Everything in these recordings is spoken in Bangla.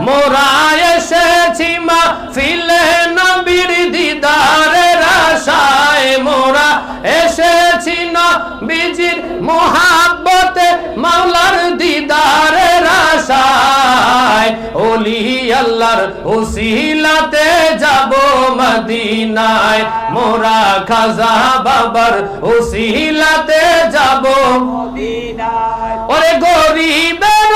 মোরা এসেছি মাহফিলে নবীর দিদারের আশায়, মোরা এসেছি নবীজির মুহাব্বতে মাওলার দিদারের আশায়। ওলি আল্লাহর উসিলাতে যাব মদিনায়, মোরা খাজা বাবার উসিলাতে যাব মদিনায়। ওরে গরিবের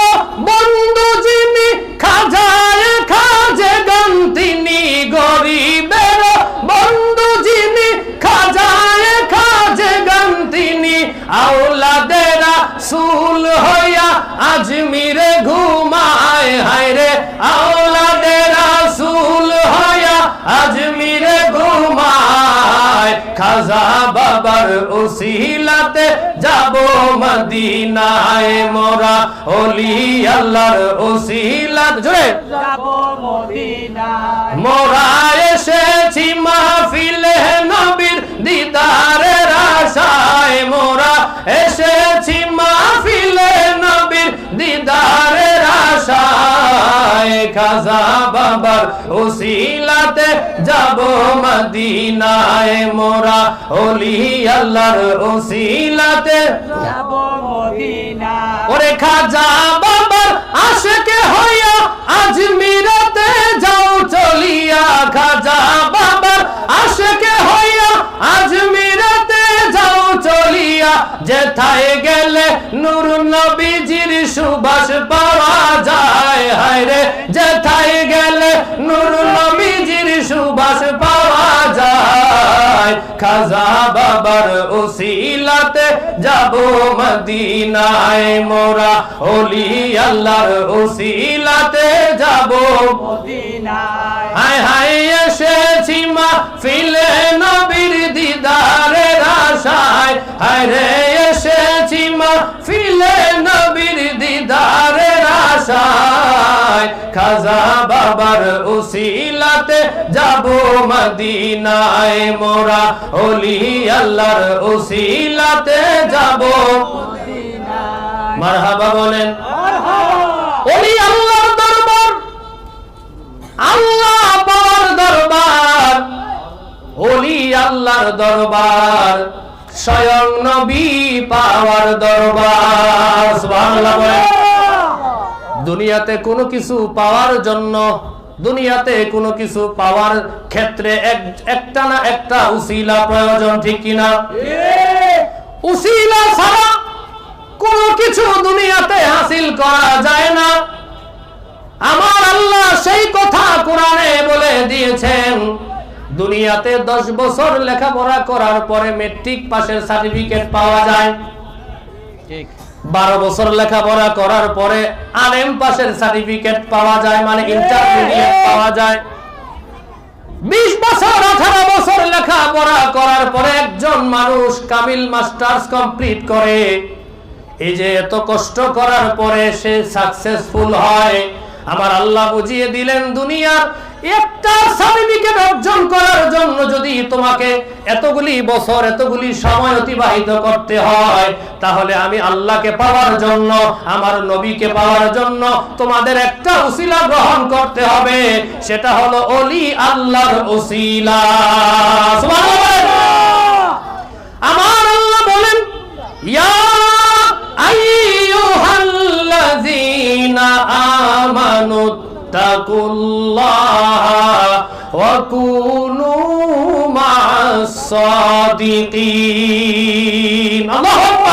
বন্ধু যিনি খাজায় খাজে গান তিনি, গরিবের বন্ধু যিনি খাজায় খাজে গান তিনি, আওলাদে রাসূল হইয়া আজমিরে ঘুমায়। হায়রে আওলাদে রাসূল হইয়া আজমিরে ঘুমায়, খাজা বাবার উসিলাতে যাব মদিনায়, মোরা ওলি আল্লাহর উসিলাতে জোরে যাব মদিনায়। মোরা এসেছি মাহফিলে নবীর দিদারের আশায়, মোরা এসেছি মাহফিলে নবীর দিদারের আশায়, খাজা বাবার উসিলাতে যাব মদিনায়, মোরা ওলি আল্লাহর উসিলাতে যাব মদিনায়। ওরে খাজা বাবার আশিকে হইয়া আজমিরাতে যাও চলিয়া, খাজা বাবার আশিকে হইয়া আজমিরাতে যাও চলিয়া, যেথায় গেলে নূর নবীজির সুবাস পাওয়া যায়। হায়রে যেথায় গেলে নূর নবীজির সুবাস পাওয়া যায়, খাজা বাবার উসিলাতে যাব মদিনায়, মোরা ওলি আল্লাহর উসিলাতে যাব মদিনায়। হায় হায় এসেছি মাহফিলে নবীর দিদারের আশায়, হায়রে এসেছি মাহফিলে নবীর দিদারের আশায়, খাজা বাবার উসিলাতে যাব মদিনায়, মোরা ওলি আল্লাহর উসিলাতে যাব মদিনায়। মারহাবা বলেন ওলি আল্লাহর দরবার, আল্লাহ পাওয়ার দরবার, ওলি আল্লাহর দরবার, স্বয়ং নবী পাওয়ার দরবার। সুবহানাল্লাহ বলেন। দুনিয়াতে কোনো কিছু পাওয়ার জন্য, দুনিয়াতে কোনো কিছু পাওয়ার ক্ষেত্রে একটা না একটা উসিলা প্রয়োজন, ঠিক কিনা? উসিলা ছাড়া কোনো কিছু দুনিয়াতে হাসিল করা যায় না। আমার আল্লাহ সেই কথা কোরআনে বলে দিয়েছেন, দুনিয়াতে 10 বছর লেখাপড়া করার পরে মেট্রিক পাশের সার্টিফিকেট পাওয়া যায়, ঠিক 12 বছর লেখাপড়া করার পরে আলেম পাশের সার্টিফিকেট পাওয়া যায়, মানে ইন্টারমিডিয়েট পাওয়া যায়। 20 বছর 18 বছর লেখাপড়া করার পরে একজন মানুষ কামিল মাস্টার্স কমপ্লিট করে। এই যে এত কষ্ট করার পরে সে সাকসেসফুল হয়। আমার আল্লাহ বুঝিয়ে দিলেন, দুনিয়ার একটা সার্টিফিকেট অর্জন করার জন্য যদি তোমাকে এতগুলি বছর এতগুলি সময় অতিবাহিত করতে হয়, তাহলে আমি আল্লাহকে পাওয়ার জন্য, আমার নবীকে পাওয়ার জন্য তোমাদের একটা উসিলা গ্রহণ করতে হবে, সেটা হলো ওলি আল্লাহর উসিলা। সুবহানাল্লাহ। আমার আল্লাহ বলেন, ইয়া আইয়ুহাল্লাযীনা আমানু তাকুল্লাহ ওয়া কুনু মা'আস সাদিকিন। আল্লাহু আকবার।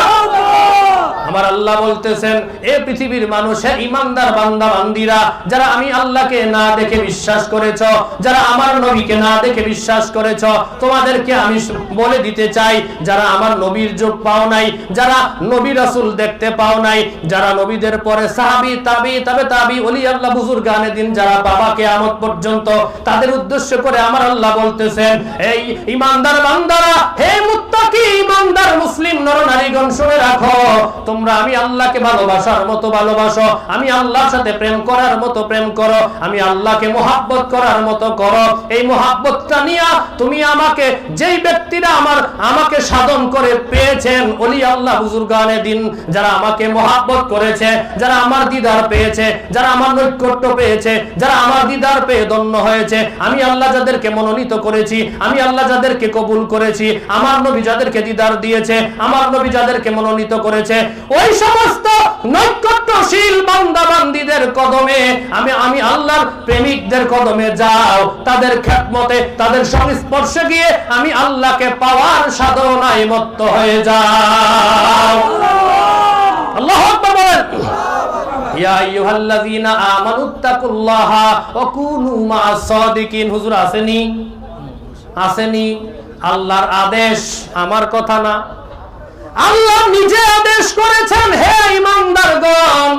আমার আল্লাহ বলতেছেন, এ পৃথিবীর মানুষের ইমানদার বান্দা বান্দিরা, যারা আমি আল্লাহকে না দেখে বিশ্বাস করেছ, যারা আমার নবীকে না দেখে বিশ্বাস করেছ, তোমাদেরকে আমি বলে দিতে চাই, যারা আমার নবীর যুগ পাও নাই, যারা নবী রাসূল দেখতে পাও নাই, যারা নবীদের পরে সাহাবী তাবি তবে তাবি ওলি আল্লাহ বুজুর্গানে দিন যারা বাবা কিয়ামত পর্যন্ত, তাদের উদ্দেশ্য করে আমার আল্লাহ বলতেছেন, এই ইমানদার বান্দারা, হে মুত্তাকি বাকি ইমানদার মুসলিম নরনারীগণ শুনে রাখো, তোমরা আমি আল্লাহকে ভালোবাসার মতো ভালোবাসো, আমি আল্লাহর সাথে প্রেম করার মতো প্রেম করো, আমি আল্লাহকে মুহাব্বত করার মতো করো। এই মুহাব্বতটা নিয়ে তুমি আমাকে, যেই ব্যক্তিরা আমাকে সাধন করে পেয়েছেন, ওলি আল্লাহ বুজুর্গানে দিন, যারা আমাকে মুহাব্বত করেছে, যারা আমার দিদার পেয়েছে, যারা আমার নৈকট্য পেয়েছে, যারা আমার দিদার পেয়ে ধন্য হয়েছে, আমি আল্লাহ যাদেরকে মনোনীত করেছি, আমি আল্লাহ যাদেরকে কবুল করেছি, আমার নবী যাদেরকে দিদার দিয়েছে, আমার নবী যাদেরকে মনোনীত করেছে, ওই সমস্ত নৈকট্যশীল বান্দা বান্দীদের কদমে, আমি আল্লাহর প্রেমিকদের কদমে যাও, তাদের খেদমতে, তাদের সংস্পর্শে গিয়ে আমি আল্লাহকে পাওয়ার সাধনায় মত্ত হয়ে যাও। আল্লাহু আকবার বলেন। ইয়া আইয়ুহাল্লাযীনা আমানুত্তাকুল্লাহা ওয়া কুনু মা'আস সাদিকিন। হুজুর আসেনি? আল্লাহর আদেশ, আমার কথা না। আল্লাহ নিজে আদেশ করেছেন, হে ঈমানদারগণ,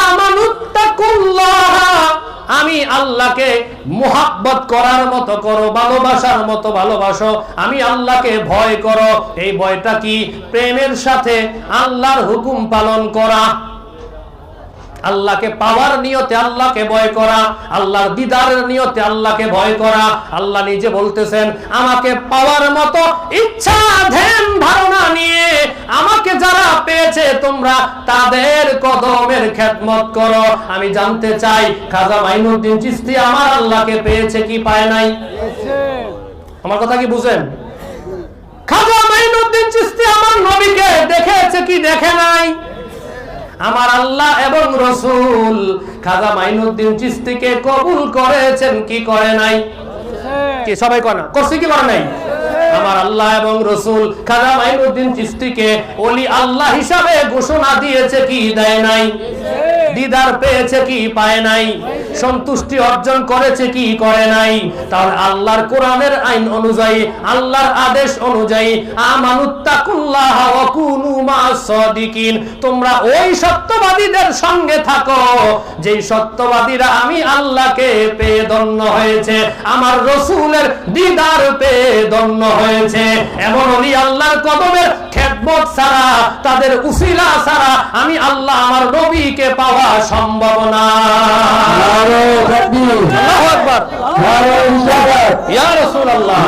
আমানুত্তাকুল্লাহা, আমি আল্লাহকে মুহাব্বত করার মতো করো, ভালোবাসার মতো ভালোবাসো, আমি আল্লাহকে ভয় করো। এই ভয়টা কি? প্রেমের সাথে আল্লাহর হুকুম পালন করা, আল্লাহকে পাওয়ার নিয়তে আল্লাহকে ভয় করা, আল্লাহর দিদারের নিয়তে আল্লাহকে ভয় করা। আল্লাহ নিজে বলতেছেন, আমাকে পাওয়ার মতো ইচ্ছা ধ্যান ধারণা নিয়ে আমাকে যারা পেয়েছে তোমরা তাদের কদমের খেদমত করো। আমি জানতে চাই, খাজা মাইনুদ্দিন চিশতি আমার আল্লাহকে পেয়েছে কি পায় নাই? আমার কথা কি বুঝেন? খাজা মাইনুদ্দিন চিশতি আমার নবীকে দেখেছে কি দেখে নাই? আমার আল্লাহ এবং রাসূল খাজা মাইনুদ্দিন চিশতিকে কবুল করেছেন কি করে নাই? কি সবাই কয় না? করছে কি করে নাই? আমার আল্লাহ এবং রাসূল খাজা মাইনুদ্দিন চিশতিকে ওলি আল্লাহ হিসাবে ঘোষণা দিয়েছে কি দেয় নাই? দিদার পেয়েছে কি পায় নাই? সন্তুষ্টি অর্জন করেছে কি করে নাই? তাহলে আল্লাহর কোরআনের আইন অনুযায়ী, আল্লাহর আদেশ অনুযায়ী, আমানুত্তাকুল্লাহ ওয়া কুনু মা'আস সাদিকিন, তোমরা ওই সত্যবাদীদের সঙ্গে থাকো যেই সত্যবাদীরা আমি আল্লাহকে পেয়ে ধন্য হয়েছে, আমার রাসূলের দিদার পেয়ে ধন্য হয়েছে। এমন ওলি আল্লাহর কদমের খেদমত ছাড়া, তাদের উসিলা ছাড়া আমি আল্লাহ আমার নবীকে পাওয়া সম্ভব না। আল্লাহু আকবার, ইয়া রাসূলুল্লাহ।